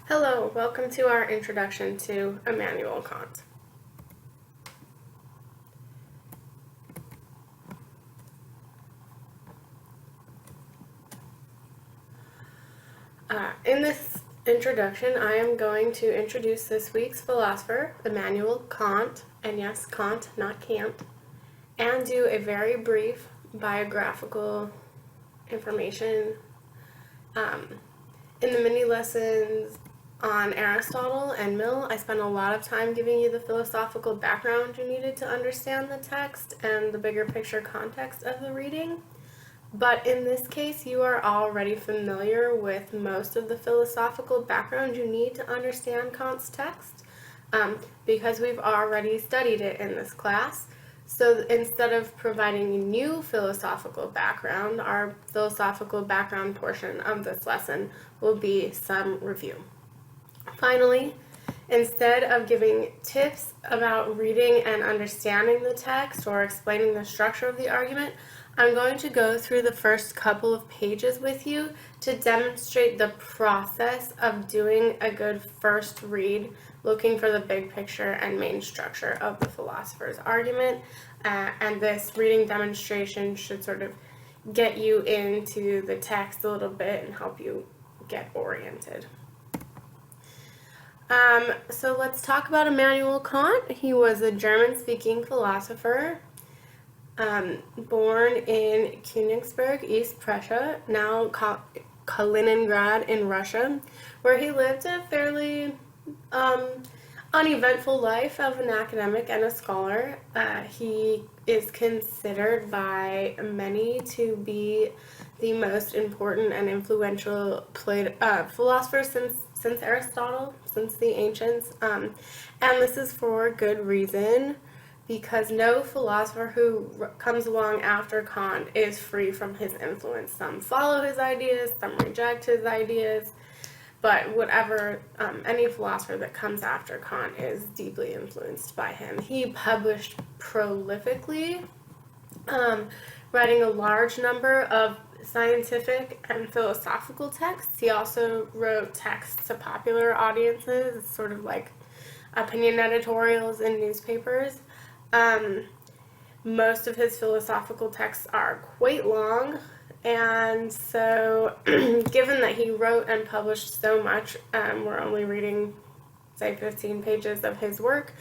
Hello, welcome to our introduction to Immanuel Kant. In this introduction, I am going to introduce this week's philosopher, Immanuel Kant, and yes, Kant, not Kant, and do a very brief biographical information. In the mini lessons on Aristotle and Mill, I spent a lot of time giving you the philosophical background you needed to understand the text and the bigger picture context of the reading. But in this case, you are already familiar with most of the philosophical background you need to understand Kant's text, because we've already studied it in this class. So instead of providing new philosophical background, our philosophical background portion of this lesson will be some review. Finally, instead of giving tips about reading and understanding the text or explaining the structure of the argument, I'm going to go through the first couple of pages with you to demonstrate the process of doing a good first read, looking for the big picture and main structure of the philosopher's argument. And this reading demonstration should sort of get you into the text a little bit and help you get oriented. So let's talk about Immanuel Kant. He was a German-speaking philosopher, born in Königsberg, East Prussia, now Kaliningrad in Russia, where he lived a fairly uneventful life of an academic and a scholar. He is considered by many to be the most important and influential philosopher since Aristotle, since the ancients, and this is for good reason, because no philosopher who comes along after Kant is free from his influence. Some follow his ideas, some reject his ideas, but whatever, any philosopher that comes after Kant is deeply influenced by him. He published prolifically, writing a large number of scientific and philosophical texts. He also wrote texts to popular audiences, sort of like opinion editorials in newspapers. Most of his philosophical texts are quite long, and so given that he wrote and published so much, we're only reading, say, 15 pages of his work.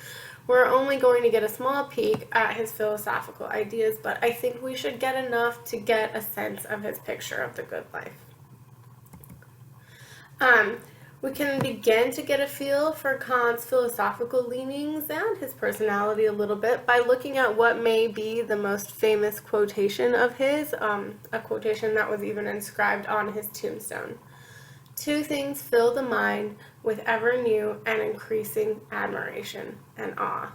We're only going to get a small peek at his philosophical ideas, but I think we should get enough to get a sense of his picture of the good life. We can begin to get a feel for Kant's philosophical leanings and his personality a little bit by looking at what may be the most famous quotation of his, a quotation that was even inscribed on his tombstone. Two things fill the mind with ever new and increasing admiration and awe,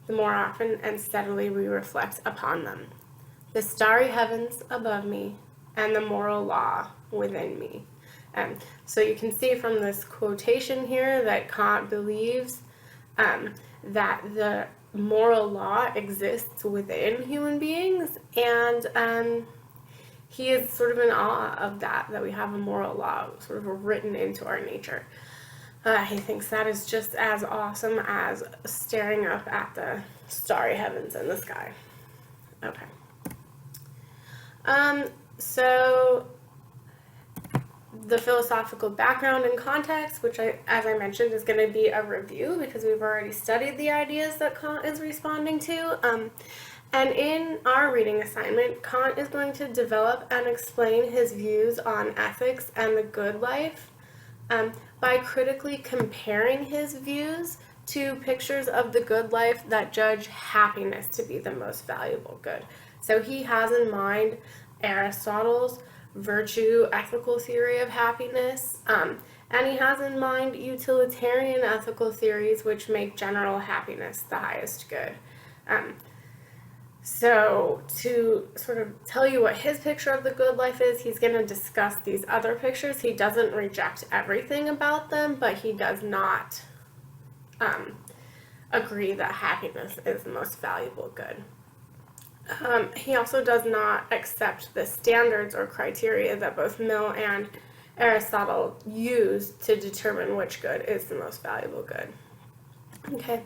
the more often and steadily we reflect upon them. The starry heavens above me and the moral law within me. So you can see from this quotation here that Kant believes that the moral law exists within human beings, and he is sort of in awe of that we have a moral law sort of written into our nature. He thinks that is just as awesome as staring up at the starry heavens in the sky. Okay. So the philosophical background and context, which as I mentioned, is going to be a review because we've already studied the ideas that Kant is responding to. And in our reading assignment, Kant is going to develop and explain his views on ethics and the good life by critically comparing his views to pictures of the good life that judge happiness to be the most valuable good. So he has in mind Aristotle's virtue ethical theory of happiness, and he has in mind utilitarian ethical theories which make general happiness the highest good. So to sort of tell you what his picture of the good life is, he's going to discuss these other pictures. He doesn't reject everything about them, but he does not agree that happiness is the most valuable good. He also does not accept the standards or criteria that both Mill and Aristotle used to determine which good is the most valuable good. Okay,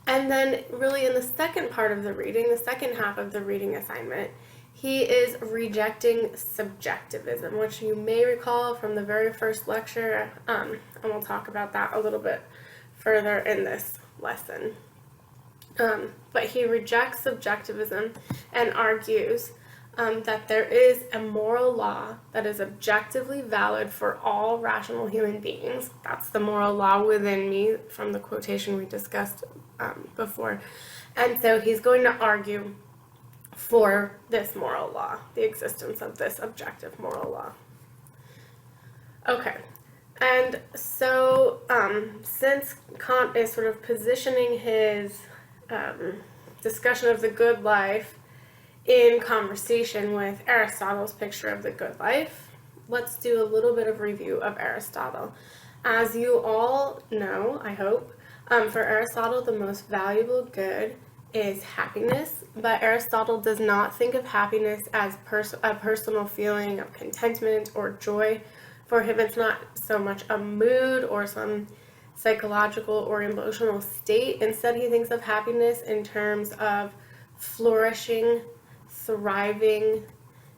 and then really in the second part of the reading, the second half of the reading assignment, he is rejecting subjectivism, which you may recall from the very first lecture, and we'll talk about that a little bit further in this lesson. But he rejects subjectivism and argues that there is a moral law that is objectively valid for all rational human beings. That's the moral law within me from the quotation we discussed before. And so he's going to argue for this moral law, the existence of this objective moral law. Okay, and so since Kant is sort of positioning his discussion of the good life in conversation with Aristotle's picture of the good life, let's do a little bit of review of Aristotle. As you all know, I hope, for Aristotle, the most valuable good is happiness, but Aristotle does not think of happiness as a personal feeling of contentment or joy. For him, it's not so much a mood or some psychological or emotional state. Instead, he thinks of happiness in terms of flourishing, thriving,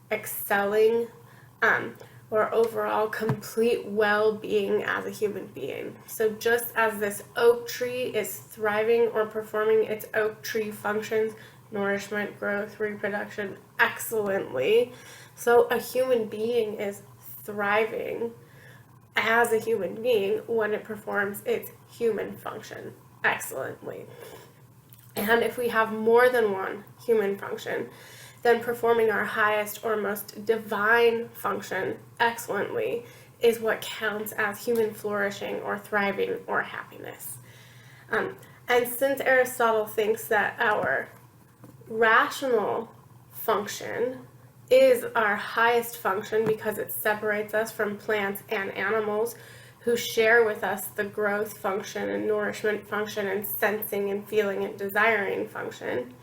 excelling, or overall complete well-being as a human being. So just as this oak tree is thriving or performing its oak tree functions, nourishment, growth, reproduction, excellently, so a human being is thriving as a human being when it performs its human function excellently. And if we have more than one human function, then performing our highest or most divine function excellently is what counts as human flourishing or thriving or happiness. And since Aristotle thinks that our rational function is our highest function because it separates us from plants and animals who share with us the growth function and nourishment function and sensing and feeling and desiring function,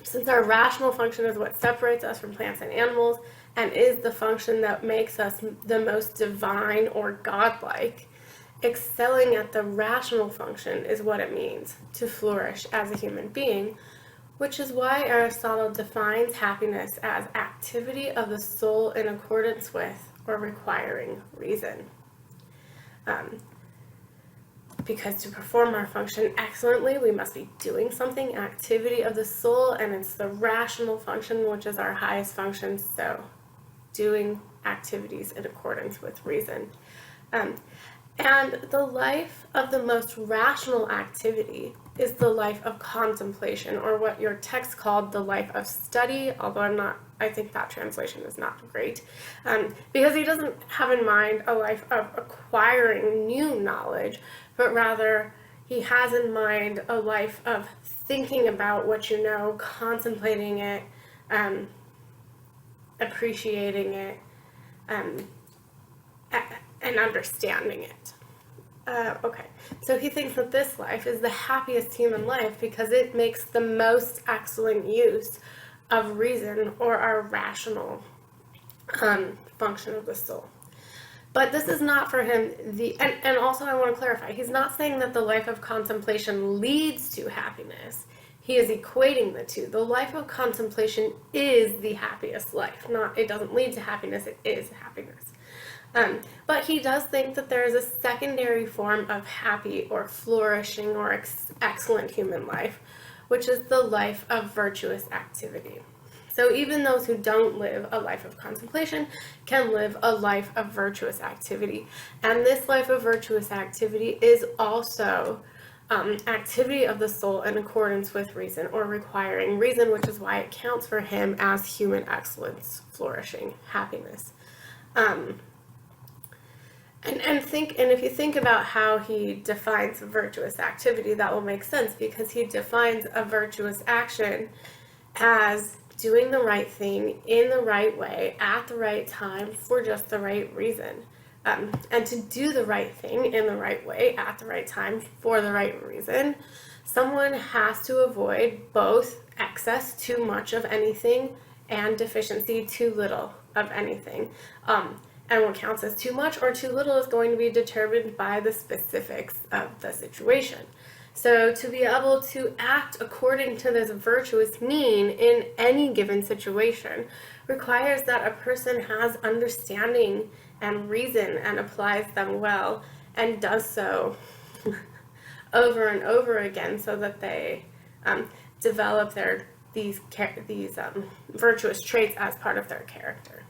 since our rational function is what separates us from plants and animals and is the function that makes us the most divine or godlike, excelling at the rational function is what it means to flourish as a human being, which is why Aristotle defines happiness as activity of the soul in accordance with or requiring reason. Because to perform our function excellently, we must be doing something, activity of the soul, and it's the rational function, which is our highest function, so doing activities in accordance with reason. And the life of the most rational activity is the life of contemplation, or what your text called the life of study, although I think that translation is not great, because he doesn't have in mind a life of acquiring new knowledge, but rather he has in mind a life of thinking about what you know, contemplating it, appreciating it, and understanding it. Okay, so he thinks that this life is the happiest human life because it makes the most excellent use of reason or our rational function of the soul. But this is not for him and also I want to clarify, he's not saying that the life of contemplation leads to happiness. He is equating the two. The life of contemplation is the happiest life. It doesn't lead to happiness, it is happiness. But he does think that there is a secondary form of happy or flourishing or excellent human life, which is the life of virtuous activity. So even those who don't live a life of contemplation can live a life of virtuous activity. And this life of virtuous activity is also activity of the soul in accordance with reason or requiring reason, which is why it counts for him as human excellence, flourishing, happiness. And if you think about how he defines virtuous activity, that will make sense, because he defines a virtuous action as doing the right thing in the right way at the right time for just the right reason. And to do the right thing in the right way at the right time for the right reason, someone has to avoid both excess, too much of anything, and deficiency, too little of anything. And what counts as too much or too little is going to be determined by the specifics of the situation. So to be able to act according to this virtuous mean in any given situation requires that a person has understanding and reason and applies them well and does so over and over again, so that they develop these virtuous traits as part of their character.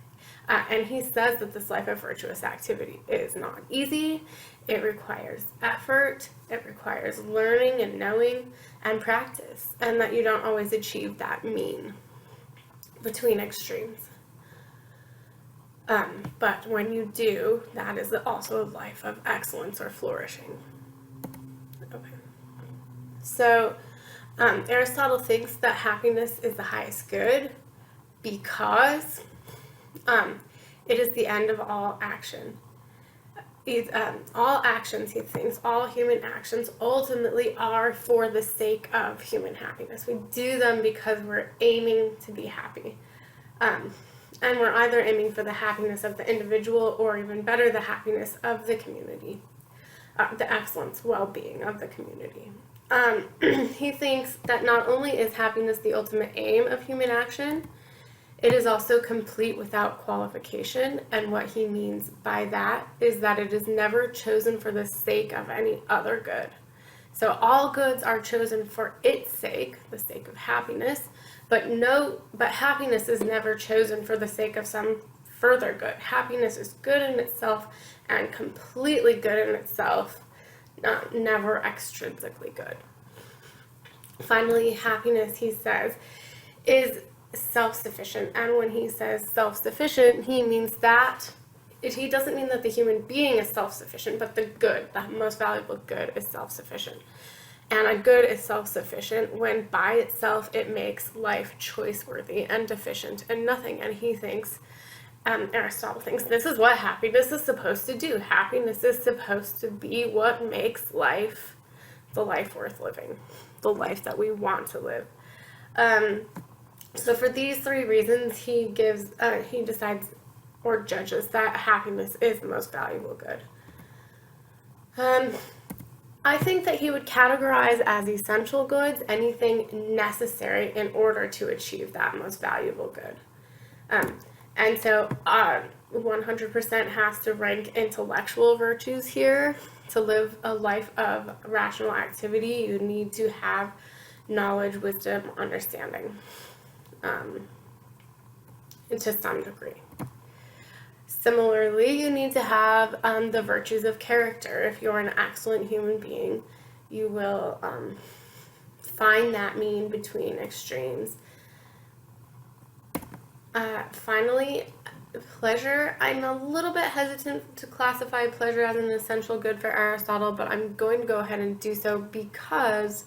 And he says that this life of virtuous activity is not easy. It requires effort, it requires learning and knowing and practice, and that you don't always achieve that mean between extremes. But when you do, that is also a life of excellence or flourishing. Okay. So Aristotle thinks that happiness is the highest good because it is the end of all action. All actions, he thinks, all human actions ultimately are for the sake of human happiness. We do them because we're aiming to be happy. And we're either aiming for the happiness of the individual or, even better, the happiness of the community, the excellence, well-being of the community. He thinks that not only is happiness the ultimate aim of human action, it is also complete without qualification, and what he means by that is that it is never chosen for the sake of any other good. So all goods are chosen for its sake, the sake of happiness, but happiness is never chosen for the sake of some further good. Happiness is good in itself and completely good in itself, never extrinsically good. Finally, happiness, he says, is self-sufficient. And when he says self-sufficient, he means that he doesn't mean that the human being is self-sufficient, but the good, the most valuable good, is self-sufficient. And a good is self-sufficient when by itself it makes life choice-worthy and deficient in nothing. And he thinks, Aristotle thinks, this is what happiness is supposed to do. Happiness is supposed to be what makes life the life worth living, the life that we want to live. So for these three reasons, he decides or judges that happiness is the most valuable good. I think that he would categorize as essential goods anything necessary in order to achieve that most valuable good. And so 100% has to rank intellectual virtues here. To live a life of rational activity, you need to have knowledge, wisdom, understanding, to some degree. Similarly, you need to have the virtues of character. If you're an excellent human being, you will find that mean between extremes. Finally, pleasure. I'm a little bit hesitant to classify pleasure as an essential good for Aristotle, but I'm going to go ahead and do so because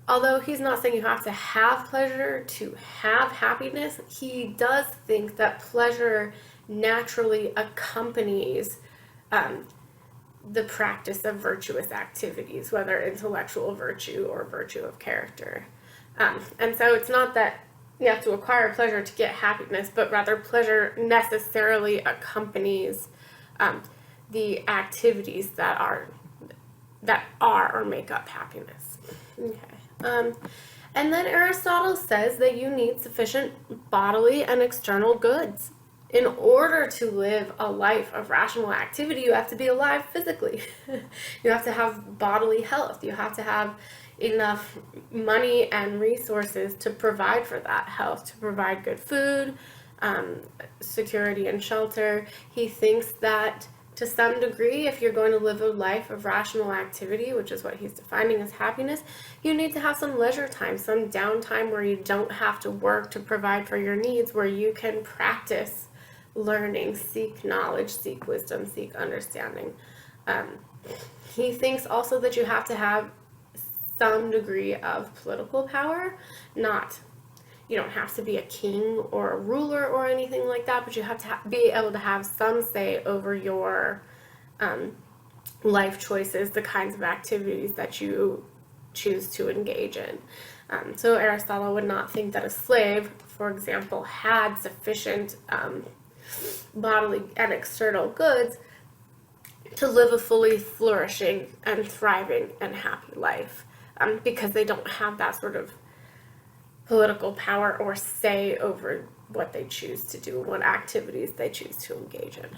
although he's not saying you have to have pleasure to have happiness, he does think that pleasure naturally accompanies the practice of virtuous activities, whether intellectual virtue or virtue of character. And so it's not that you have to acquire pleasure to get happiness, but rather pleasure necessarily accompanies the activities that are or make up happiness. Okay. And then Aristotle says that you need sufficient bodily and external goods. In order to live a life of rational activity, you have to be alive physically. You have to have bodily health. You have to have enough money and resources to provide for that health, to provide good food, security and shelter. He thinks that to some degree, if you're going to live a life of rational activity, which is what he's defining as happiness, you need to have some leisure time, some downtime where you don't have to work to provide for your needs, where you can practice learning, seek knowledge, seek wisdom, seek understanding. He thinks also that you have to have some degree of political power. You don't have to be a king or a ruler or anything like that, but you have to be able to have some say over your life choices, the kinds of activities that you choose to engage in. So Aristotle would not think that a slave, for example, had sufficient bodily and external goods to live a fully flourishing and thriving and happy life, because they don't have that sort of political power or say over what they choose to do, what activities they choose to engage in.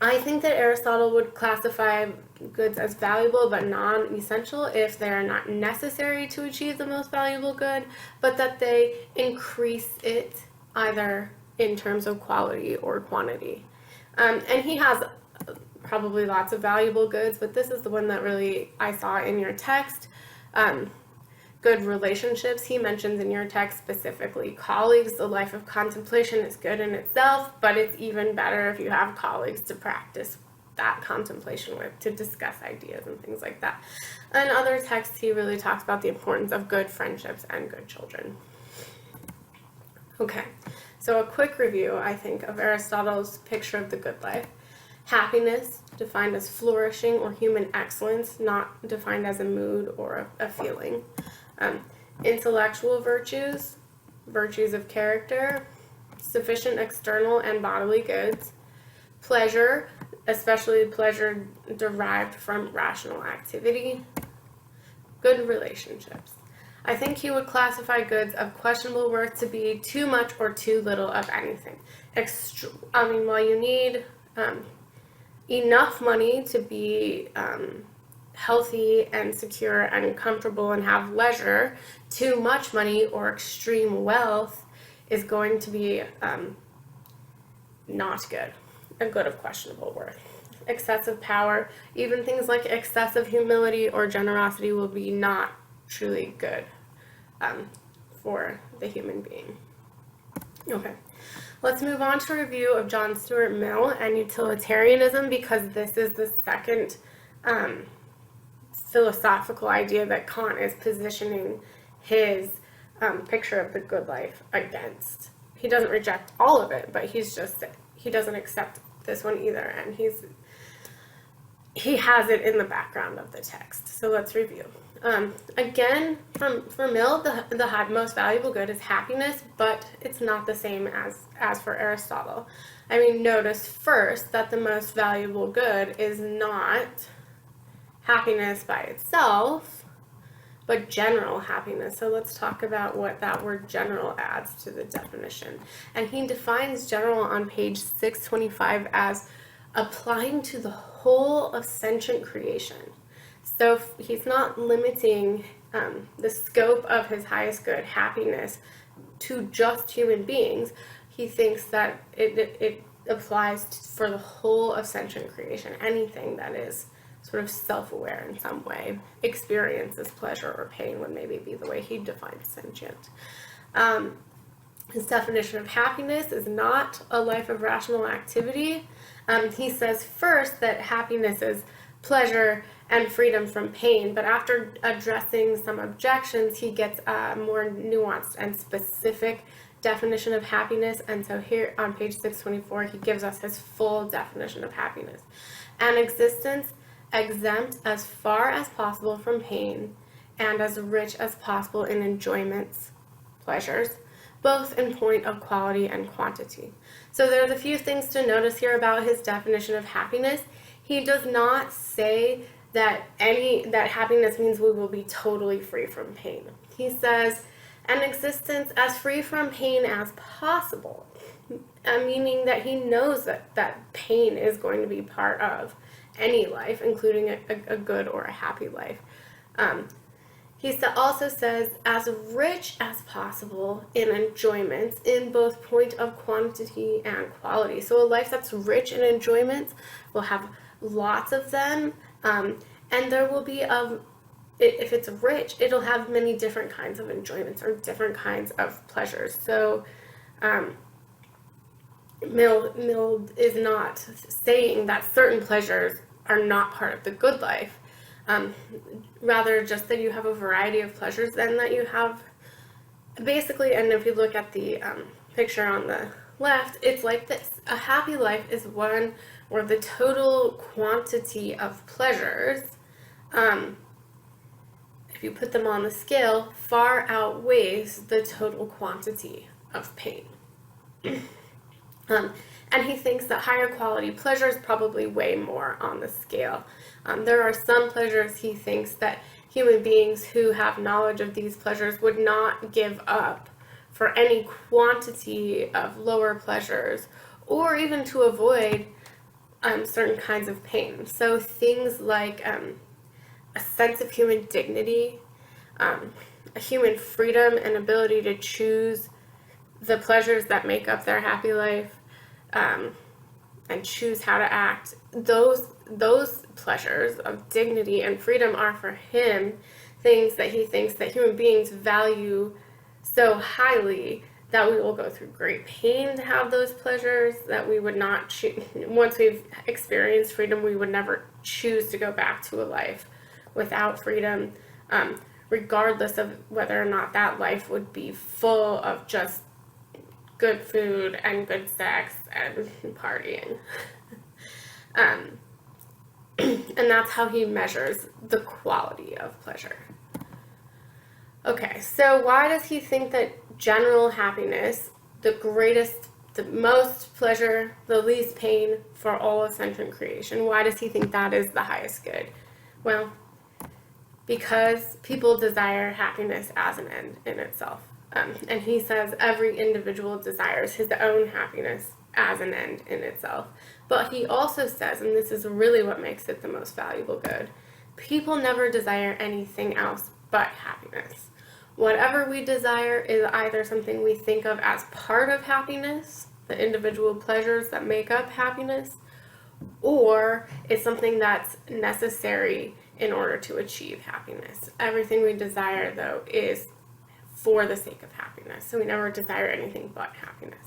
I think that Aristotle would classify goods as valuable but non-essential if they are not necessary to achieve the most valuable good, but that they increase it either in terms of quality or quantity. And he has probably lots of valuable goods, but this is the one that really I saw in your text. Good relationships, he mentions in your text specifically colleagues. The life of contemplation is good in itself, but it's even better if you have colleagues to practice that contemplation with, to discuss ideas and things like that. In other texts, he really talks about the importance of good friendships and good children. Okay, so a quick review, I think, of Aristotle's picture of the good life. Happiness, defined as flourishing or human excellence, not defined as a mood or a feeling. Intellectual virtues, virtues of character, sufficient external and bodily goods. Pleasure, especially pleasure derived from rational activity. Good relationships. I think he would classify goods of questionable worth to be too much or too little of anything. While you need enough money to be healthy and secure and comfortable and have leisure, too much money or extreme wealth is going to be not good, a good of questionable worth. Excessive power, even things like excessive humility or generosity, will be not truly good for the human being. Okay, let's move on to a review of John Stuart Mill and utilitarianism, because this is the second philosophical idea that Kant is positioning his picture of the good life against. He doesn't reject all of it, but he doesn't accept this one either, and he has it in the background of the text. So let's review. Again, for Mill, the most valuable good is happiness, but it's not the same as for Aristotle. I mean, notice first that the most valuable good is not happiness by itself, but general happiness. So let's talk about what that word general adds to the definition. And he defines general on page 625 as applying to the whole of sentient creation. So he's not limiting the scope of his highest good, happiness, to just human beings. He thinks that it applies for the whole of sentient creation. Anything that is sort of self-aware in some way, experiences pleasure or pain would maybe be the way he defines sentient. His definition of happiness is not a life of rational activity. He says first that happiness is pleasure and freedom from pain, but after addressing some objections, he gets a more nuanced and specific definition of happiness. And so here on page 624, he gives us his full definition of happiness. An existence exempt as far as possible from pain and as rich as possible in enjoyments, pleasures, both in point of quality and quantity. So there's a few things to notice here about his definition of happiness. He does not say that happiness means we will be totally free from pain. He says an existence as free from pain as possible, meaning that he knows that pain is going to be part of any life, including a good or a happy life. He also says as rich as possible in enjoyments in both point of quantity and quality. So a life that's rich in enjoyments will have lots of them, and there will be if it's rich, it'll have many different kinds of enjoyments or different kinds of pleasures. So Mill is not saying that certain pleasures are not part of the good life, rather just that you have a variety of pleasures, and that you have basically, and if you look at the picture on the left, it's like this. A happy life is one where the total quantity of pleasures, if you put them on the scale, far outweighs the total quantity of pain. Um, and he thinks that higher quality pleasures probably weigh more on the scale. There are some pleasures he thinks that human beings who have knowledge of these pleasures would not give up for any quantity of lower pleasures, or even to avoid certain kinds of pain. So things like a sense of human dignity, a human freedom and ability to choose the pleasures that make up their happy life, and choose how to act. Those pleasures of dignity and freedom are for him things that he thinks that human beings value so highly that we will go through great pain to have those pleasures, that we would not choose. Once we've experienced freedom, we would never choose to go back to a life without freedom, regardless of whether or not that life would be full of just good food and good sex and partying. And that's how he measures the quality of pleasure. Okay, so why does he think that general happiness, the most pleasure, the least pain for all of sentient creation, why does he think that is the highest good? Well, because people desire happiness as an end in itself. And he says every individual desires his own happiness as an end in itself. But he also says, and this is really what makes it the most valuable good, people never desire anything else but happiness. Whatever we desire is either something we think of as part of happiness, the individual pleasures that make up happiness, or it's something that's necessary in order to achieve happiness. Everything we desire, though, is for the sake of happiness. So we never desire anything but happiness.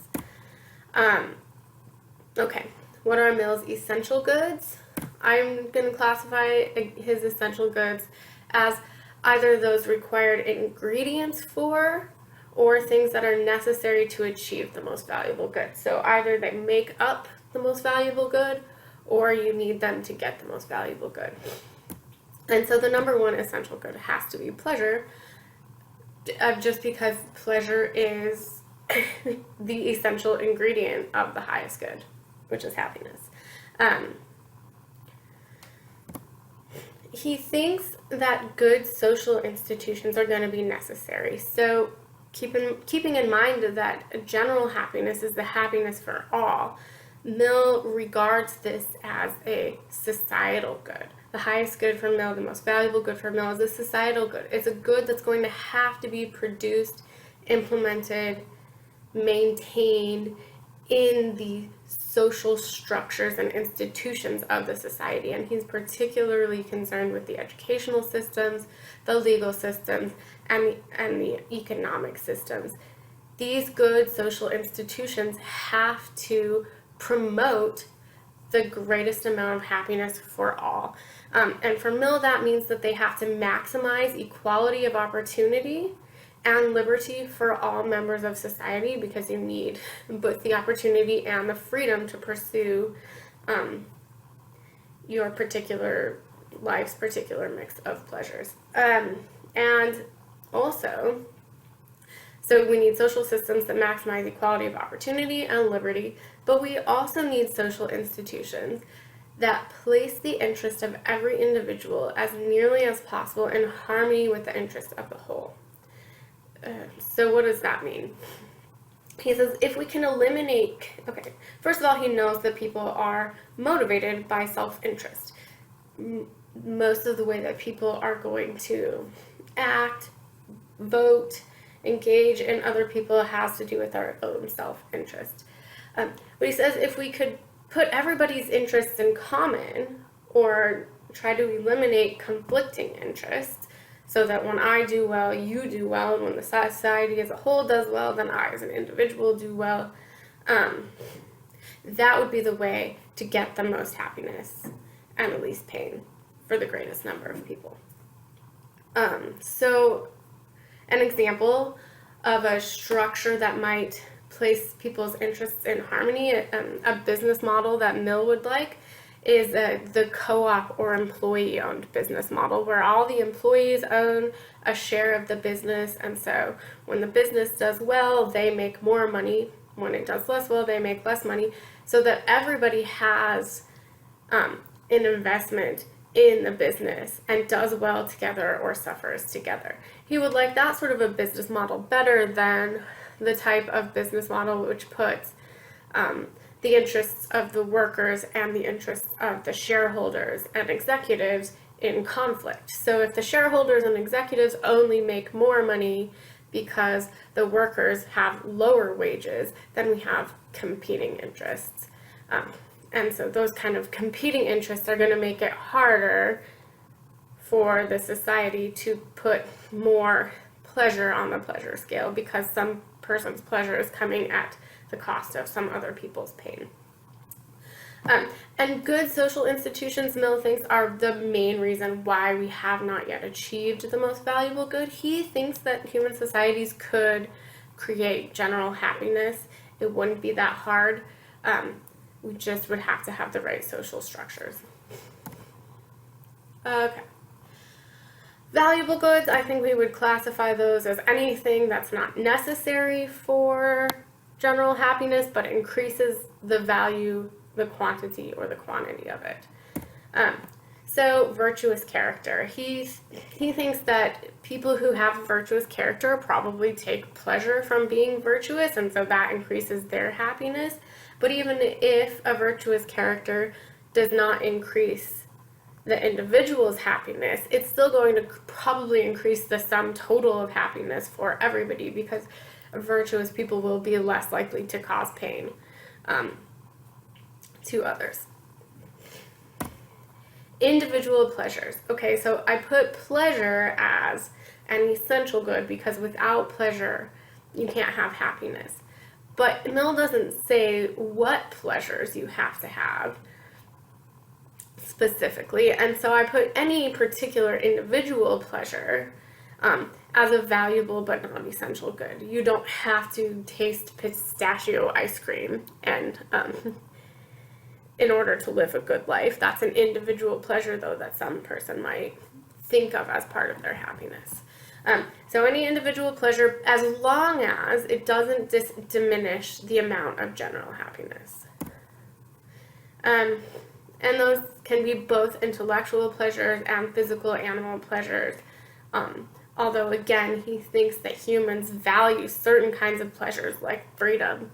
Okay, what are Mill's essential goods? I'm going to classify his essential goods as either those required ingredients for or things that are necessary to achieve the most valuable good. So either they make up the most valuable good or you need them to get the most valuable good. And so the number one essential good has to be pleasure, just because pleasure is the essential ingredient of the highest good, which is happiness. He thinks that good social institutions are going to be necessary. So keeping in mind that general happiness is the happiness for all, Mill regards this as a societal good. The highest good for Mill, the most valuable good for Mill is a societal good. It's a good that's going to have to be produced, implemented, maintained in the social structures and institutions of the society. And he's particularly concerned with the educational systems, the legal systems, and the economic systems. These good social institutions have to promote the greatest amount of happiness for all. And for Mill, that means that they have to maximize equality of opportunity and liberty for all members of society, because you need both the opportunity and the freedom to pursue your particular life's particular mix of pleasures. And also, so we need social systems that maximize equality of opportunity and liberty, but we also need social institutions that place the interest of every individual as nearly as possible in harmony with the interest of the whole. So what does that mean? He says if we can eliminate, okay, first of all, he knows that people are motivated by self-interest. Most of the way that people are going to act, vote, engage in other people has to do with our own self-interest. But he says if we could put everybody's interests in common, or try to eliminate conflicting interests, so that when I do well, you do well, and when the society as a whole does well, then I as an individual do well, that would be the way to get the most happiness and the least pain for the greatest number of people. So an example of a structure that might place people's interests in harmony, a business model that Mill would like, is the co-op or employee-owned business model, where all the employees own a share of the business, and so when the business does well, they make more money when it does less well, they make less money, so that everybody has an investment in the business and does well together or suffers together. He would like that sort of a business model better than the type of business model which puts the interests of the workers and the interests of the shareholders and executives in conflict. So if the shareholders and executives only make more money because the workers have lower wages, then we have competing interests. And so those kind of competing interests are going to make it harder for the society to put more pleasure on the pleasure scale, because some person's pleasure is coming at the cost of some other people's pain. And good social institutions, Mill thinks, are the main reason why we have not yet achieved the most valuable good. He thinks that human societies could create general happiness. It wouldn't be that hard. We just would have to have the right social structures. Okay. Valuable goods, I think we would classify those as anything that's not necessary for general happiness, but increases the value, the quantity, or the quantity of it. So virtuous character. He thinks that people who have virtuous character probably take pleasure from being virtuous, and so that increases their happiness. But even if a virtuous character does not increase the individual's happiness, it's still going to probably increase the sum total of happiness for everybody, because virtuous people will be less likely to cause pain to others. Individual pleasures. Okay, so I put pleasure as an essential good because without pleasure, you can't have happiness. But Mill doesn't say what pleasures you have to have specifically, and so I put any particular individual pleasure as a valuable but non-essential good. You don't have to taste pistachio ice cream and in order to live a good life. That's an individual pleasure, though, that some person might think of as part of their happiness. So any individual pleasure, as long as it doesn't diminish the amount of general happiness. And those can be both intellectual pleasures and physical animal pleasures. Although, again, he thinks that humans value certain kinds of pleasures, like freedom,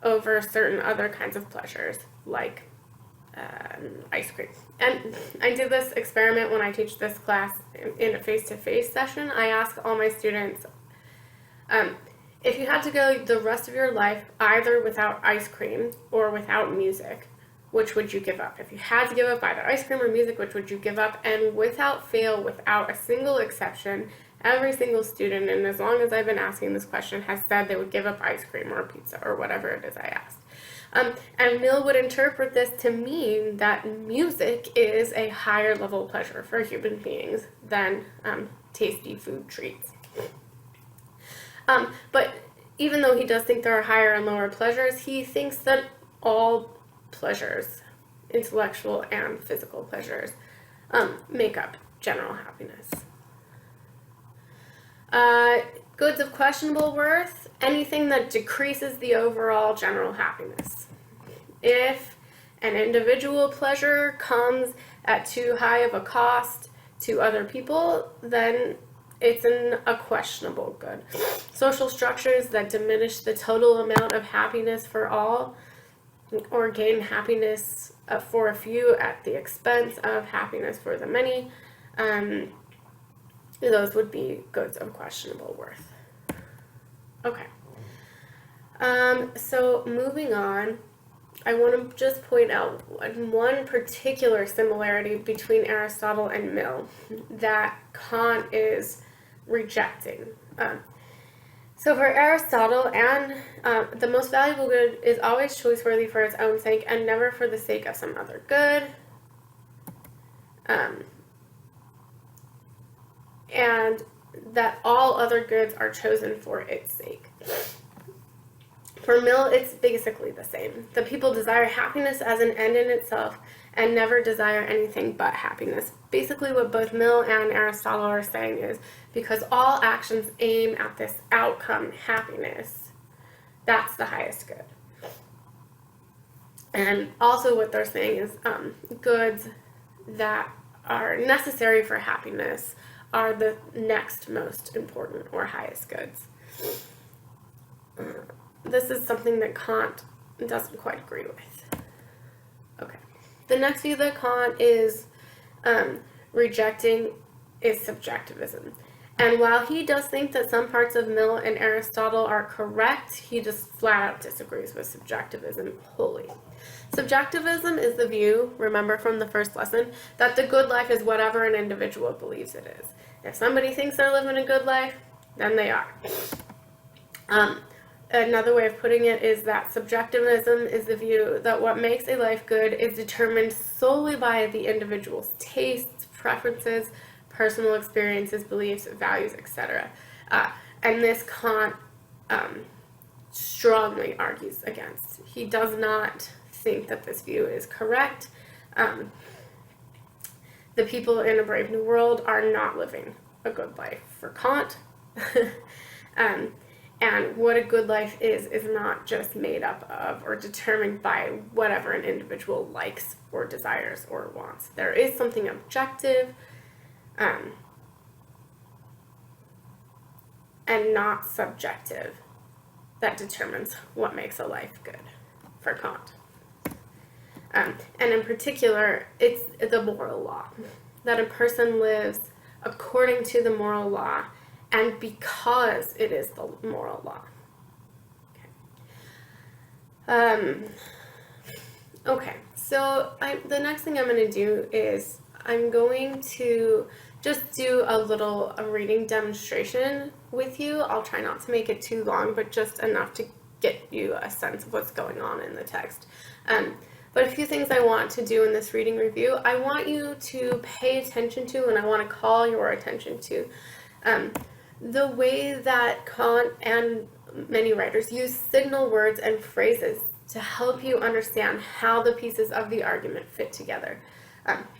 over certain other kinds of pleasures, like ice cream. And I do this experiment when I teach this class in a face-to-face session. I ask all my students, if you had to go the rest of your life either without ice cream or without music, which would you give up? If you had to give up either ice cream or music, which would you give up? And without fail, without a single exception, every single student, and as long as I've been asking this question, has said they would give up ice cream or pizza or whatever it is I asked. And Mill would interpret this to mean that music is a higher level pleasure for human beings than tasty food treats. But even though he does think there are higher and lower pleasures, he thinks that all pleasures, intellectual and physical pleasures, make up general happiness. Goods of questionable worth, anything that decreases the overall general happiness. If an individual pleasure comes at too high of a cost to other people, then it's a questionable good. Social structures that diminish the total amount of happiness for all, or gain happiness for a few at the expense of happiness for the many, those would be goods of questionable worth. Okay. So moving on, I want to just point out one particular similarity between Aristotle and Mill that Kant is rejecting. So for Aristotle, and the most valuable good is always choice-worthy for its own sake and never for the sake of some other good. And that all other goods are chosen for its sake. For Mill, it's basically the same. The people desire happiness as an end in itself and never desire anything but happiness. Basically what both Mill and Aristotle are saying is, because all actions aim at this outcome, happiness, that's the highest good. And also what they're saying is goods that are necessary for happiness are the next most important or highest goods. This is something that Kant doesn't quite agree with. Okay. The next view that Kant is rejecting is subjectivism. And while he does think that some parts of Mill and Aristotle are correct, he just flat out disagrees with subjectivism wholly. Subjectivism is the view, remember from the first lesson, that the good life is whatever an individual believes it is. If somebody thinks they're living a good life, then they are. Another way of putting it is that subjectivism is the view that what makes a life good is determined solely by the individual's tastes, preferences, personal experiences, beliefs, values, etc. And this Kant strongly argues against. He does not think that this view is correct. The people in A Brave New World are not living a good life for Kant. And what a good life is not just made up of or determined by whatever an individual likes or desires or wants. There is something objective and not subjective that determines what makes a life good for Kant. And in particular, it's the moral law, that a person lives according to the moral law and because it is the moral law. Okay, so the next thing I'm going to do is I'm going to just do a little reading demonstration with you. I'll try not to make it too long, but just enough to get you a sense of what's going on in the text. But a few things I want to do in this reading review, I want you to pay attention to, and I want to call your attention to the way that Kant and many writers use signal words and phrases to help you understand how the pieces of the argument fit together,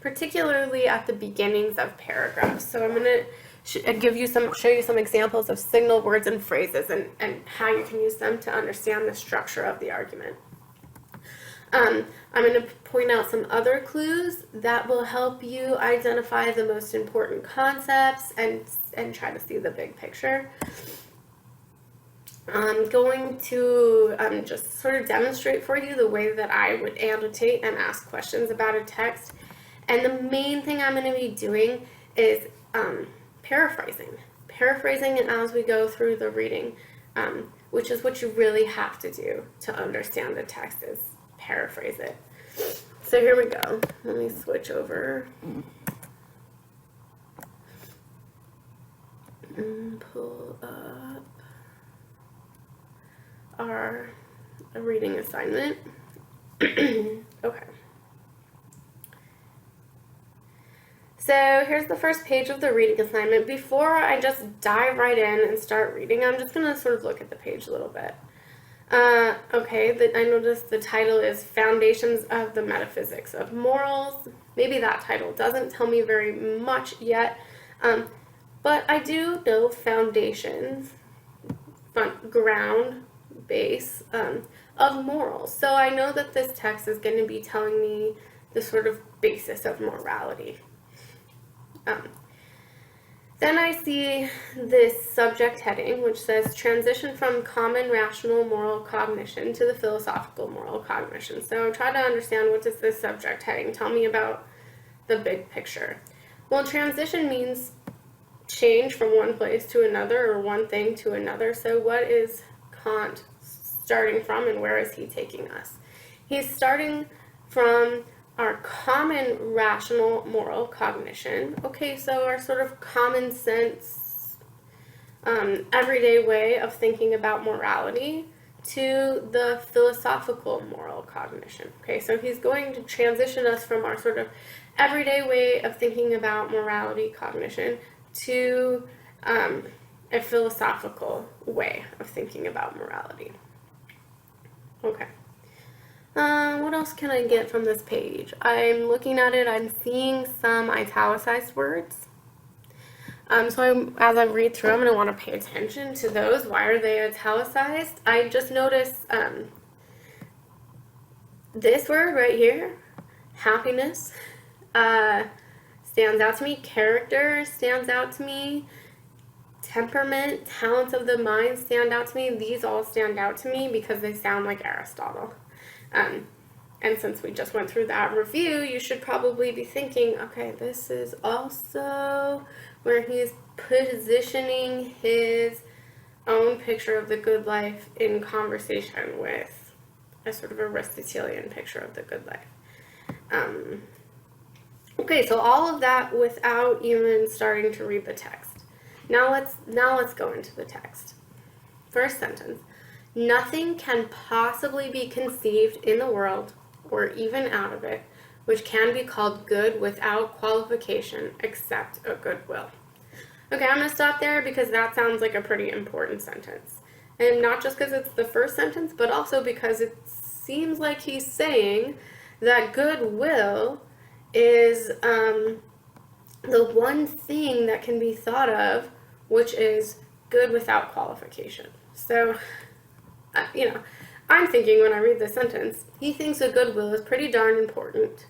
particularly at the beginnings of paragraphs. So I'm going to show you some examples of signal words and phrases and how you can use them to understand the structure of the argument. I'm going to point out some other clues that will help you identify the most important concepts and try to see the big picture. I'm going to just sort of demonstrate for you the way that I would annotate and ask questions about a text. And the main thing I'm going to be doing is paraphrasing as we go through the reading, which is what you really have to do to understand the text, is paraphrase it. So here we go. Let me switch over and pull up our reading assignment. Okay. So here's the first page of the reading assignment. Before I just dive right in and start reading, I'm just going to sort of look at the page a little bit. Okay, I noticed the title is Foundations of the Metaphysics of Morals. Maybe that title doesn't tell me very much yet, but I do know foundations, ground, base, of morals. So I know that this text is going to be telling me the sort of basis of morality. Then I see this subject heading, which says Transition from Common Rational Moral Cognition to the Philosophical Moral Cognition. So try to understand, what does this subject heading tell me about the big picture? Well, transition means change from one place to another or one thing to another. So what is Kant starting from and where is he taking us? He's starting from our common rational moral cognition. Okay, so our sort of common sense, everyday way of thinking about morality, to the philosophical moral cognition. Okay, so he's going to transition us from our sort of everyday way of thinking about morality cognition to a philosophical way of thinking about morality. Okay. What else can I get from this page? I'm looking at it, I'm seeing some italicized words. As I read through, I'm going to want to pay attention to those. Why are they italicized? I just noticed this word right here, happiness, stands out to me. Character stands out to me. Temperament, talents of the mind stand out to me. These all stand out to me because they sound like Aristotle. And since we just went through that review, you should probably be thinking, okay, this is also where he's positioning his own picture of the good life in conversation with a sort of Aristotelian picture of the good life. Okay, so all of that without even starting to read the text. Now let's go into the text. First sentence. Nothing can possibly be conceived in the world, or even out of it, which can be called good without qualification, except a good will. Okay, I'm going to stop there because that sounds like a pretty important sentence. And not just because it's the first sentence, but also because it seems like he's saying that goodwill is the one thing that can be thought of which is good without qualification. So, I'm thinking when I read this sentence, he thinks a goodwill is pretty darn important,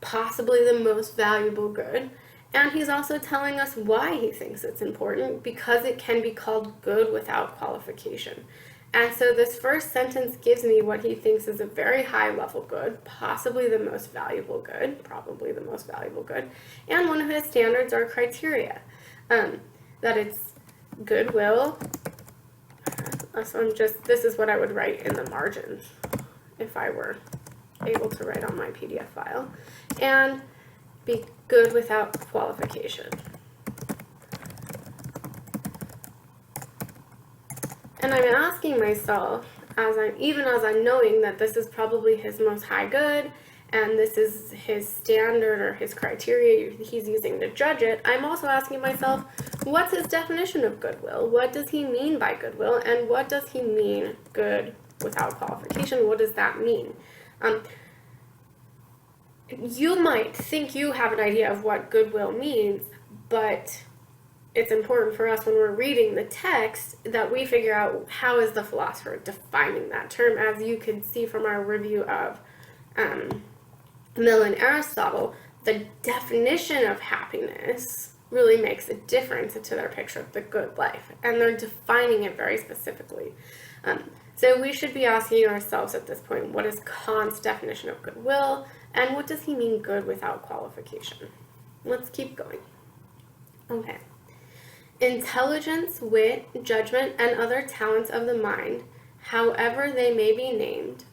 possibly the most valuable good, and he's also telling us why he thinks it's important, because it can be called good without qualification. And so this first sentence gives me what he thinks is a very high level good, possibly the most valuable good, probably the most valuable good, and one of his standards or criteria, that it's goodwill. So this is what I would write in the margins if I were able to write on my PDF file, and be good without qualification. And I'm asking myself, even as I'm knowing that this is probably his most high good, and this is his standard or his criteria he's using to judge it, I'm also asking myself, what's his definition of goodwill? What does he mean by goodwill? And what does he mean good without qualification? What does that mean? You might think you have an idea of what goodwill means, but it's important for us when we're reading the text that we figure out how is the philosopher defining that term. As you can see from our review of Mill and Aristotle, the definition of happiness really makes a difference to their picture of the good life, and they're defining it very specifically. So we should be asking ourselves at this point, what is Kant's definition of goodwill, and what does he mean good without qualification? Let's keep going. Okay. Intelligence, wit, judgment, and other talents of the mind, however they may be named,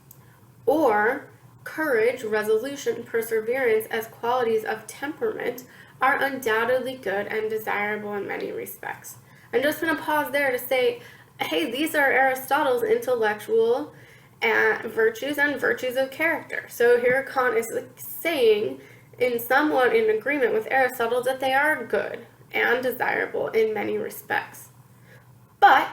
or courage, resolution, perseverance as qualities of temperament, are undoubtedly good and desirable in many respects. I'm just going to pause there to say, hey, these are Aristotle's intellectual virtues and virtues of character. So here Kant is saying, somewhat in agreement with Aristotle, that they are good and desirable in many respects. But,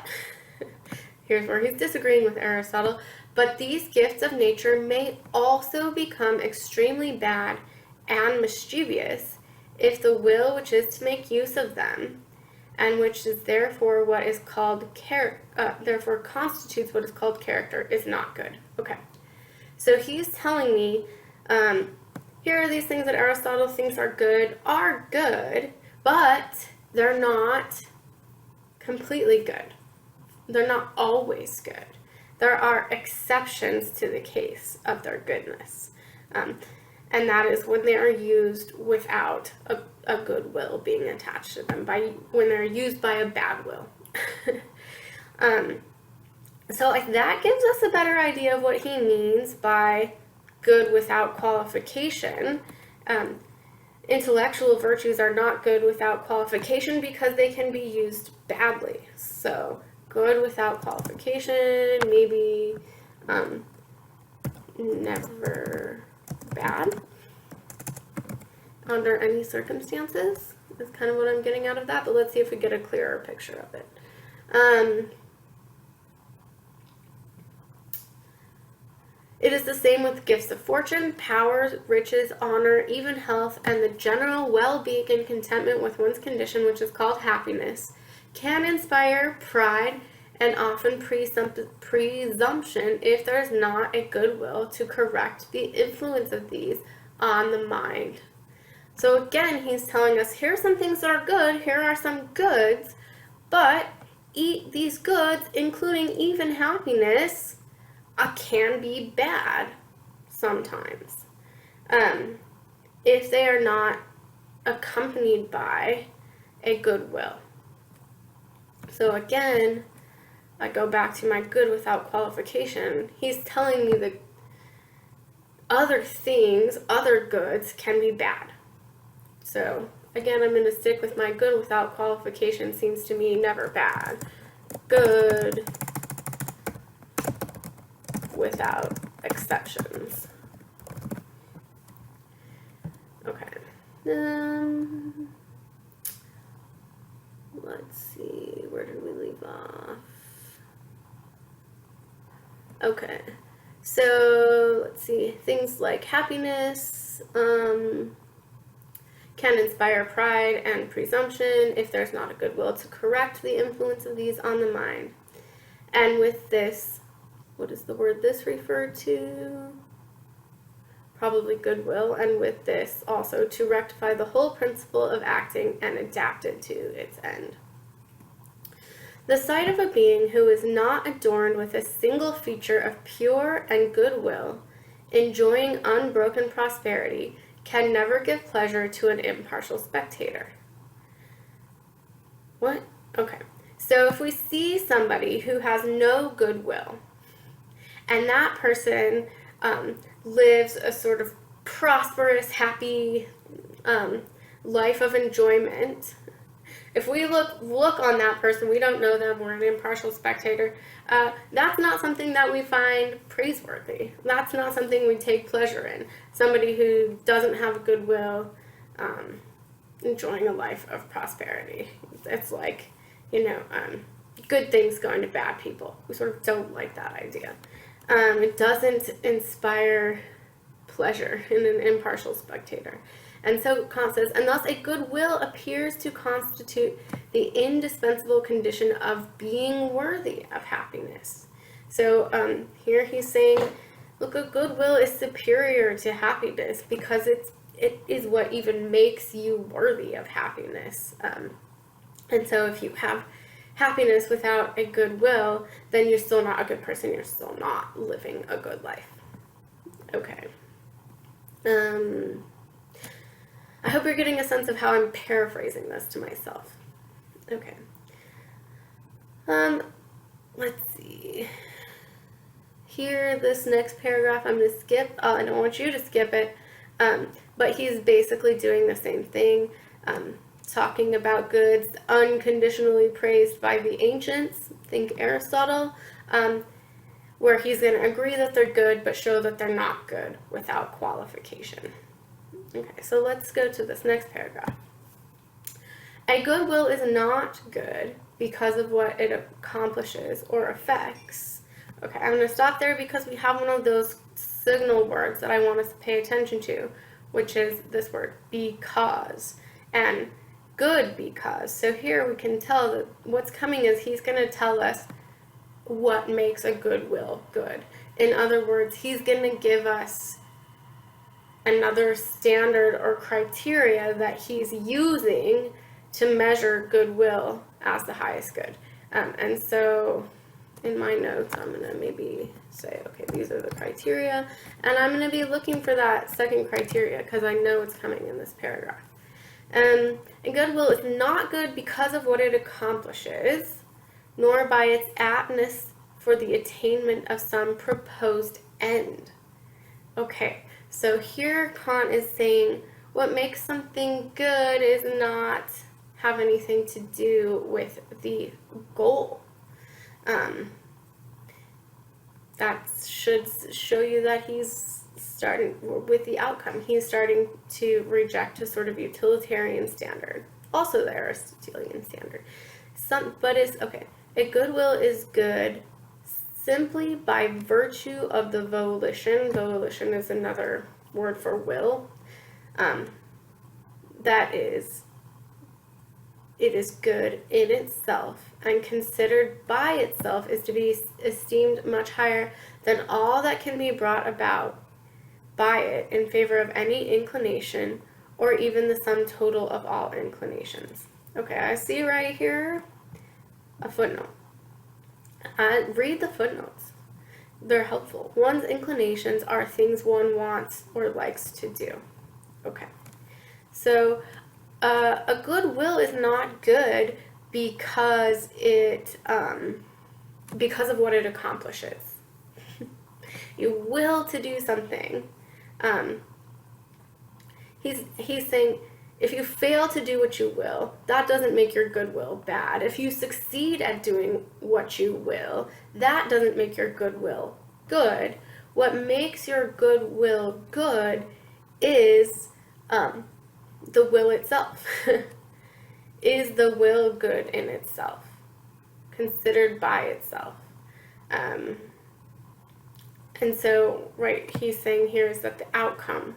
here's where he's disagreeing with Aristotle, but these gifts of nature may also become extremely bad and mischievous if the will which is to make use of them, and which is therefore what is called therefore constitutes what is called character, is not good. Okay, so he's telling me, here are these things that Aristotle thinks are good, but they're not completely good. They're not always good. There are exceptions to the case of their goodness. And that is when they are used without a good will being attached to them, when they're used by a bad will. So that gives us a better idea of what he means by good without qualification. Intellectual virtues are not good without qualification because they can be used badly. So good without qualification, maybe never bad under any circumstances is kind of what I'm getting out of that, but let's see if we get a clearer picture of it. It is the same with gifts of fortune, power, riches, honor, even health, and the general well-being and contentment with one's condition, which is called happiness, can inspire pride and often presumption if there is not a goodwill to correct the influence of these on the mind. So again, he's telling us, here are some things that are good, here are some goods, but these goods, including even happiness, can be bad sometimes if they are not accompanied by a goodwill. So again, I go back to my good without qualification. He's telling me that other things, other goods, can be bad. So again, I'm going to stick with my good without qualification. Seems to me never bad. Good without exceptions. Okay. Let's see. Where did we leave off? Okay. So let's see. Things like happiness can inspire pride and presumption if there's not a goodwill to correct the influence of these on the mind. And with this, what is the word this referred to? Probably goodwill. And with this also to rectify the whole principle of acting and adapt it to its end. The sight of a being who is not adorned with a single feature of pure and goodwill, enjoying unbroken prosperity, can never give pleasure to an impartial spectator. What? Okay. So if we see somebody who has no goodwill, and that person lives a sort of prosperous, happy life of enjoyment, if we look on that person, we don't know them, we're an impartial spectator, that's not something that we find praiseworthy. That's not something we take pleasure in. Somebody who doesn't have a goodwill, enjoying a life of prosperity. It's like, good things going to bad people. We sort of don't like that idea. It doesn't inspire pleasure in an impartial spectator. And so Kant says, and thus a goodwill appears to constitute the indispensable condition of being worthy of happiness. So here he's saying, look, a goodwill is superior to happiness because it is what even makes you worthy of happiness. And so if you have happiness without a goodwill, then you're still not a good person. You're still not living a good life. Okay. I hope you're getting a sense of how I'm paraphrasing this to myself. Okay. Let's see. Here, this next paragraph I'm going to skip. I don't want you to skip it. But he's basically doing the same thing. Talking about goods unconditionally praised by the ancients. Think Aristotle. Where he's going to agree that they're good, but show that they're not good without qualification. Okay, so let's go to this next paragraph. A goodwill is not good because of what it accomplishes or affects. Okay, I'm going to stop there because we have one of those signal words that I want us to pay attention to, which is this word, because, and good because. So here we can tell that what's coming is he's going to tell us what makes a goodwill good. In other words, he's going to give us another standard or criteria that he's using to measure goodwill as the highest good. And so in my notes, I'm going to maybe say, okay, these are the criteria. And I'm going to be looking for that second criteria because I know it's coming in this paragraph. And goodwill is not good because of what it accomplishes, nor by its aptness for the attainment of some proposed end. Okay. So here Kant is saying what makes something good is not have anything to do with the goal. That should show you that he's starting with the outcome. He's starting to reject a sort of utilitarian standard, also the Aristotelian standard. But it's okay. A goodwill is good simply by virtue of the volition is another word for will, that is, it is good in itself and considered by itself is to be esteemed much higher than all that can be brought about by it in favor of any inclination or even the sum total of all inclinations. Okay, I see right here a footnote. Read the footnotes. They're helpful. One's inclinations are things one wants or likes to do. Okay, so a good will is not good because because of what it accomplishes. You will to do something. He's saying if you fail to do what you will, that doesn't make your goodwill bad. If you succeed at doing what you will, that doesn't make your goodwill good. What makes your goodwill good is the will itself. Is the will good in itself, considered by itself? And so, right, he's saying here is that the outcome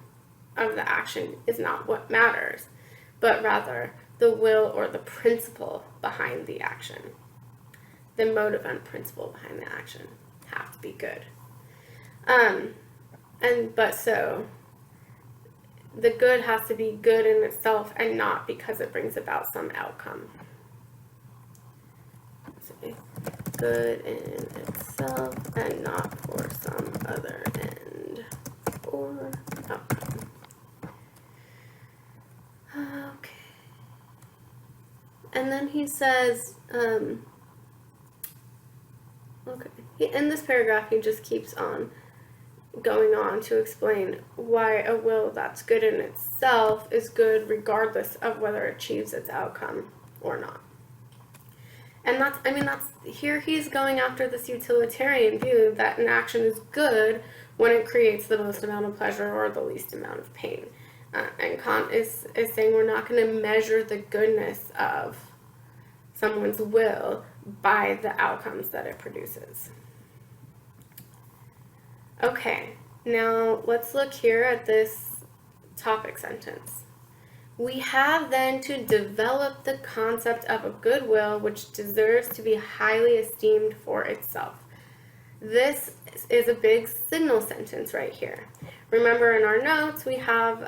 of the action is not what matters, but rather the will or the principle behind the action. The motive and principle behind the action have to be good. So the good has to be good in itself and not because it brings about some outcome. Good in itself and not for some other end or outcome. Okay. And then he says, in this paragraph he just keeps on going on to explain why a will that's good in itself is good regardless of whether it achieves its outcome or not. And that's here he's going after this utilitarian view that an action is good when it creates the most amount of pleasure or the least amount of pain. And Kant is saying we're not going to measure the goodness of someone's will by the outcomes that it produces. Okay, now let's look here at this topic sentence. We have then to develop the concept of a good will which deserves to be highly esteemed for itself. This is a big signal sentence right here. Remember in our notes we have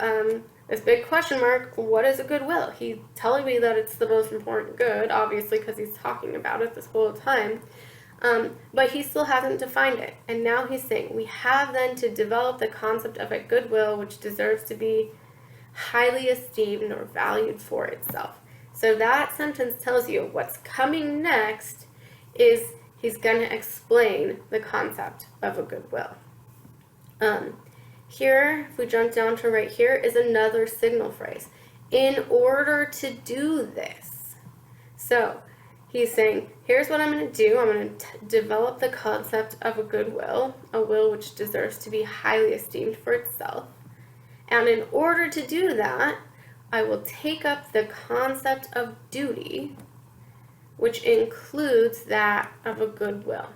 this big question mark, what is a good will? He's telling me that it's the most important good, obviously because he's talking about it this whole time. But he still hasn't defined it. And now he's saying, we have then to develop the concept of a good will which deserves to be highly esteemed or valued for itself. So that sentence tells you what's coming next is he's going to explain the concept of a good will. Here, if we jump down to right here, is another signal phrase. In order to do this. So he's saying, here's what I'm going to do. I'm going to develop the concept of a good will, a will which deserves to be highly esteemed for itself. And in order to do that, I will take up the concept of duty, which includes that of a good will.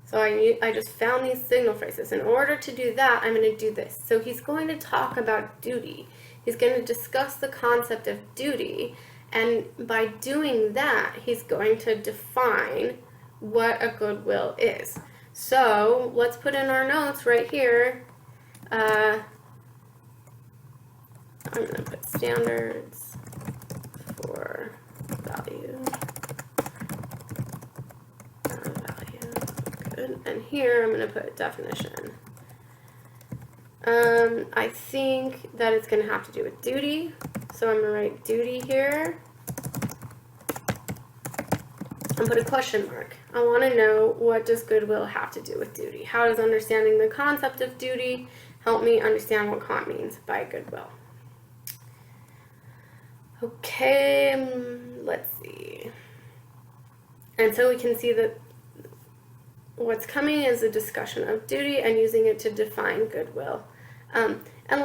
So I just found these signal phrases. In order to do that, I'm going to do this. So he's going to talk about duty. He's going to discuss the concept of duty. And by doing that, he's going to define what a good will is. So let's put in our notes right here. I'm going to put standards for value. Good. And here I'm going to put definition. I think that it's going to have to do with duty. So I'm going to write duty here. And put a question mark. I want to know, what does goodwill have to do with duty? How does understanding the concept of duty help me understand what Kant means by goodwill? Okay, let's see. And so we can see that what's coming is a discussion of duty and using it to define goodwill. And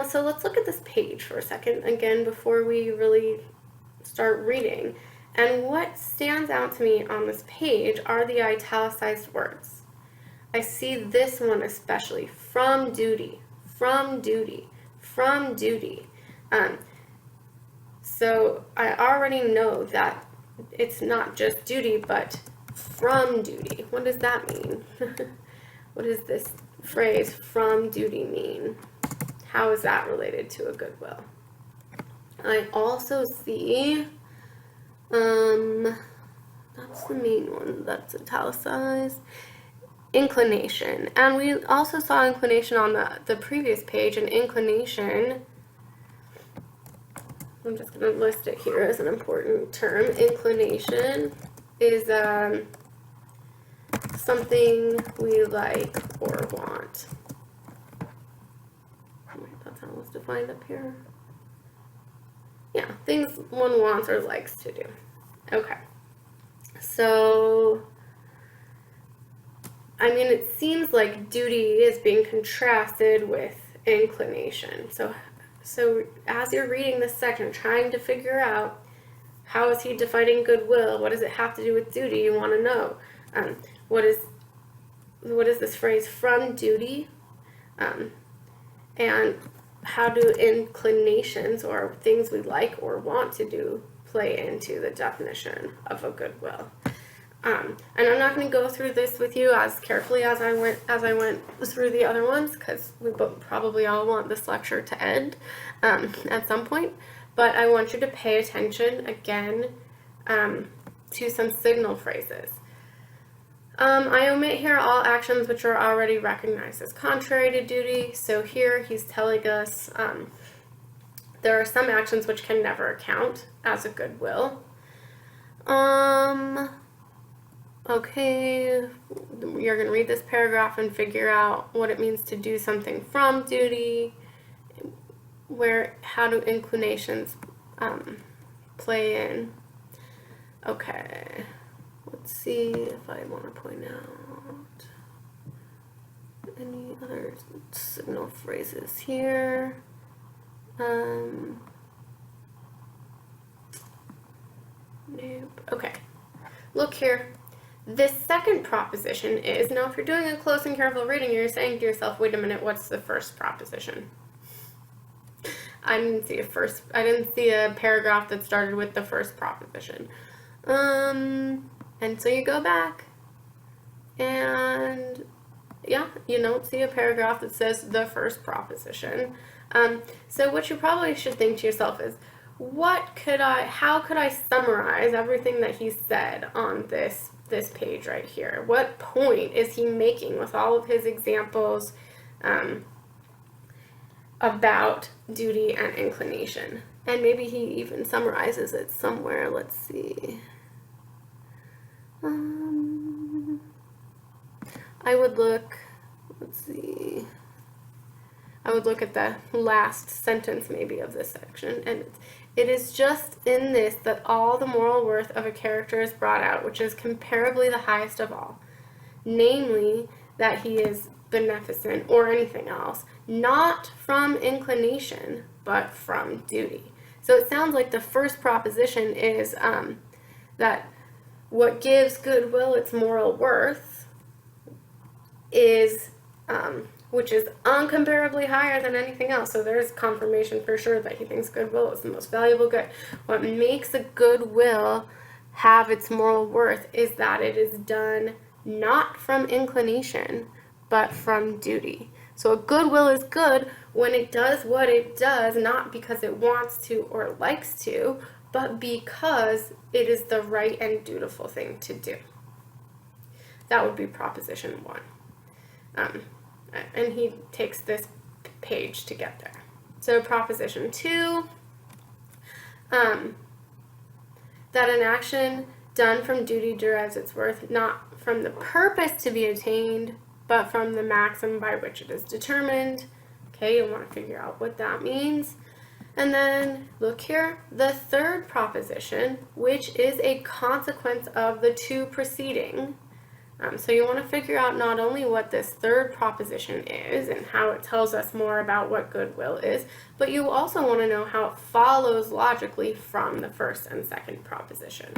so let's look at this page for a second, again, before we really start reading. And what stands out to me on this page are the italicized words. I see this one especially, from duty, from duty, from duty. So I already know that it's not just duty, but from duty. What does that mean? What does this phrase from duty mean? How is that related to a goodwill? I also see, that's the main one that's italicized, inclination. And we also saw inclination on the previous page, and inclination, I'm just going to list it here as an important term. Inclination is something we like or want. That's how it's defined up here. Yeah, things one wants or likes to do. Okay. So, I mean, it seems like duty is being contrasted with inclination. So as you're reading this section, trying to figure out how is he defining goodwill, what does it have to do with duty, you want to know. What is this phrase, from duty? And how do inclinations, or things we like or want to do, play into the definition of a goodwill? And I'm not going to go through this with you as carefully as I went through the other ones, because we probably all want this lecture to end at some point. But I want you to pay attention again to some signal phrases. I omit here all actions which are already recognized as contrary to duty. So here he's telling us there are some actions which can never count as a goodwill. Okay, you're going to read this paragraph and figure out what it means to do something from duty. How do inclinations play in? Okay, let's see if I want to point out any other signal phrases here. Nope. Okay, look here. This second proposition is, now if you're doing a close and careful reading, you're saying to yourself, wait a minute, what's the first proposition? I didn't see a paragraph that started with the first proposition. And so you go back, and yeah, you don't see a paragraph that says the first proposition. So what you probably should think to yourself is, how could I summarize everything that he said on this page right here? What point is he making with all of his examples about duty and inclination? And maybe he even summarizes it somewhere. Let's see. I would look at the last sentence maybe of this section, and it is just in this that all the moral worth of a character is brought out, which is comparably the highest of all, namely that he is beneficent or anything else, not from inclination, but from duty. So it sounds like the first proposition is that what gives goodwill its moral worth is which is uncomparably higher than anything else. So there's confirmation for sure that he thinks goodwill is the most valuable good. What makes a goodwill have its moral worth is that it is done not from inclination, but from duty. So a goodwill is good when it does what it does, not because it wants to or likes to, but because it is the right and dutiful thing to do. That would be proposition 1. And he takes this page to get there. So proposition 2, that an action done from duty derives its worth not from the purpose to be attained, but from the maxim by which it is determined. Okay, you want to figure out what that means. And then look here, the third proposition, which is a consequence of the 2 preceding. So you want to figure out not only what this third proposition is and how it tells us more about what goodwill is, but you also want to know how it follows logically from the first and second proposition.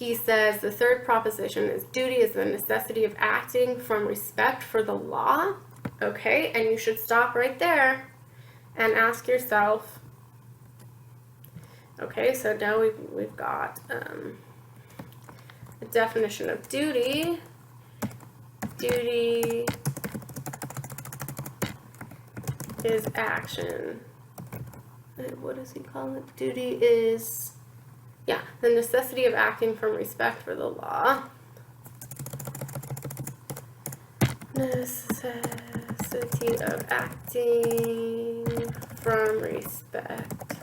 he says the third proposition is duty is the necessity of acting from respect for the law. Okay, and you should stop right there and ask yourself, okay, so now we've got a definition of duty. Duty is action. What does he call it? Duty is, yeah, the necessity of acting from respect for the law. Necessity of acting from respect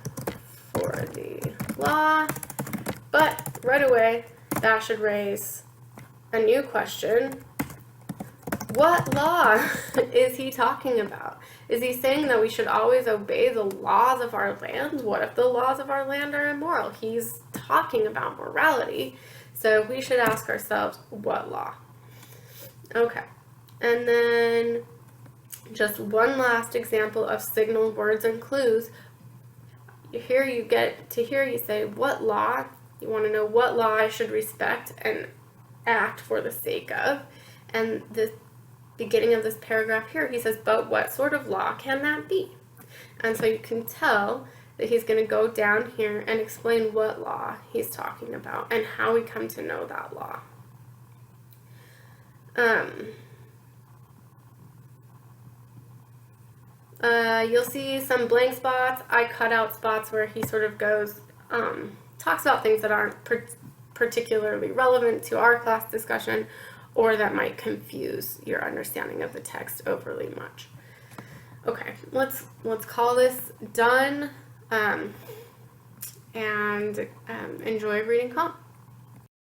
for the law. But right away, that should raise a new question. What law is he talking about? Is he saying that we should always obey the laws of our land? What if the laws of our land are immoral? He's talking about morality. So we should ask ourselves, what law? Okay. And then just one last example of signal words and clues. Here you get to here you say, what law? You want to know what law I should respect and act for the sake of. And the beginning of this paragraph here, he says, but what sort of law can that be? And so you can tell that he's going to go down here and explain what law he's talking about and how we come to know that law. You'll see some blank spots. I cut out spots where he sort of goes, talks about things that aren't particularly relevant to our class discussion, or that might confuse your understanding of the text overly much. Okay, let's call this done, and enjoy reading Kant.